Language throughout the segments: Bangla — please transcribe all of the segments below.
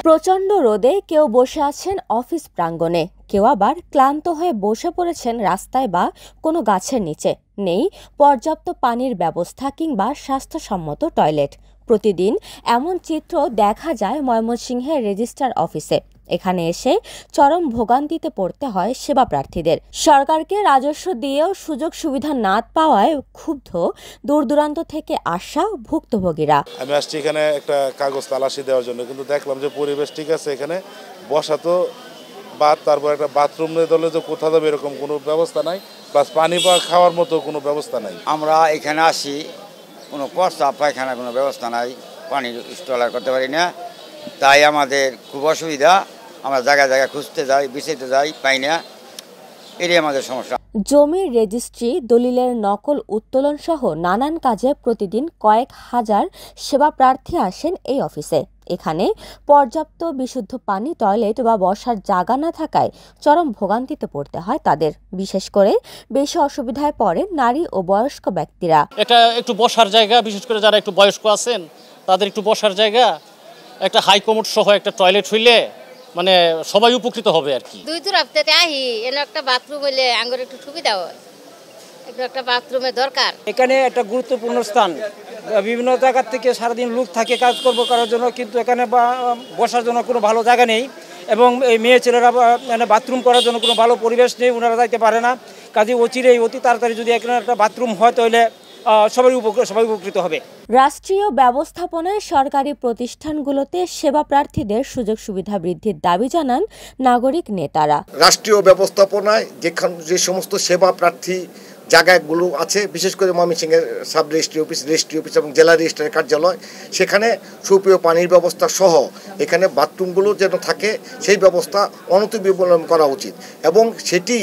প্রচণ্ড রোদে কেউ বসে আছেন অফিস প্রাঙ্গণে, কেউ আবার ক্লান্ত হয়ে বসে পড়েছেন রাস্তায় বা কোনো গাছের নিচে। নেই পর্যাপ্ত পানির ব্যবস্থা কিংবা স্বাস্থ্যসম্মত টয়লেট। প্রতিদিন এমন চিত্র দেখা যায় ময়মনসিংহের রেজিস্ট্রার অফিসে। এখানে এসে চরম ভোগান্তিতে পড়তে হয় সেবা প্রার্থীদের। সরকারকে রাজস্ব দিয়েও সুযোগ সুবিধা না পাওয়ায় ক্ষুব্ধ দূর দূরান্ত থেকে আসা ভুক্তভোগীরা। আমি আসছি এখানে একটা কাগজ তালাশি দেওয়ার জন্য, কিন্তু দেখলাম যে পরিবেশ ঠিক আছে, এখানে বসা তো বাদ, তারপর একটা বাথরুম দলে যে কোথাও যাবে এরকম কোনো ব্যবস্থা নাই, প্লাস পানি বা খাওয়ার মতো কোনো ব্যবস্থা নাই। আমরা এখানে আসি, কোনো প্রস্তাব পায়খানার কোনো ব্যবস্থা নাই, পানির স্টল করতে পারি না, তাই আমাদের খুব অসুবিধা। আমরা জায়গায় জায়গায় খুঁজতে যাই, বিছাইতে যাই, পাই না, এটাই আমাদের সমস্যা। জমির রেজিস্ট্রি, দলিলের নকল উত্তোলন সহ নানান কাজে প্রতিদিন কয়েক হাজার সেবা প্রার্থী আসেন এই অফিসে। এখানে পর্যাপ্ত বিশুদ্ধ পানি, টয়লেট বা বসার জায়গা না থাকায় চরম ভোগান্তিতে পড়তে হয় তাদের। বিশেষ করে বেশি অসুবিধায় পড়ে নারী ও বয়স্ক ব্যক্তিরা। এটা একটু বসার জায়গা, বিশেষ করে যারা একটু বয়স্ক আছেন তাদের একটু বসার জায়গা, একটা হাই কমোড সহ একটা টয়লেট হইলে মানে সবাই উপকৃত হবে আর কি। দুই দূর রাস্তাতে আহি এনে একটা বাথরুম হইলে আঙ্গুর একটু সুবিধা হয়, একটা বাথরুমের দরকার। এখানে একটা গুরুত্বপূর্ণ স্থান, বিভিন্ন জায়গা থেকে সারাদিন লোক থাকে কাজকর্ম করার জন্য, কিন্তু এখানে বসার জন্য কোনো ভালো জায়গা নেই এবং এই মেয়ে ছেলেরা মানে বাথরুম করার জন্য কোনো ভালো পরিবেশ নেই, ওনারা যাইতে পারে না। কাজে অতি তাড়াতাড়ি যদি এখানে একটা বাথরুম হয় তাহলে সবাই উপকৃত হবে। রাষ্ট্রীয় ব্যবস্থাপনায় সরকারি প্রতিষ্ঠানগুলোতে সেবা প্রার্থীদের সুযোগ সুবিধা বৃদ্ধির দাবি জানান নাগরিক নেতারা। রাষ্ট্রীয় ব্যবস্থাপনায় যে সমস্ত সেবা প্রার্থী জায়গাগুলো আছে, বিশেষ করে ময়মনসিংহের সাব রেজিস্ট্রি অফিস এবং জেলা রেজিস্ট্রারের কার্যালয়, সেখানে সুপেয় পানির ব্যবস্থা সহ এখানে বাথরুমগুলো যেন থাকে সেই ব্যবস্থা অনতিবিলম্বে করা উচিত এবং সেটি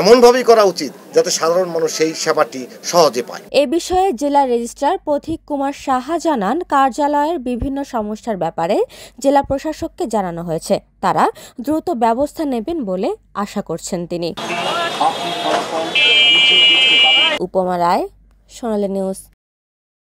এমনভাবেই করা উচিত যাতে সাধারণ মানুষ সেই সেবাটি সহজে পায়। এ বিষয়ে জেলা রেজিস্ট্রার পথিক কুমার সাহা জানান, কার্যালয়ের বিভিন্ন সমস্যার ব্যাপারে জেলা প্রশাসককে জানানো হয়েছে, তারা দ্রুত ব্যবস্থা নেবেন বলে আশা করছেন তিনি। উপমা রায়, সোনালী নিউজ।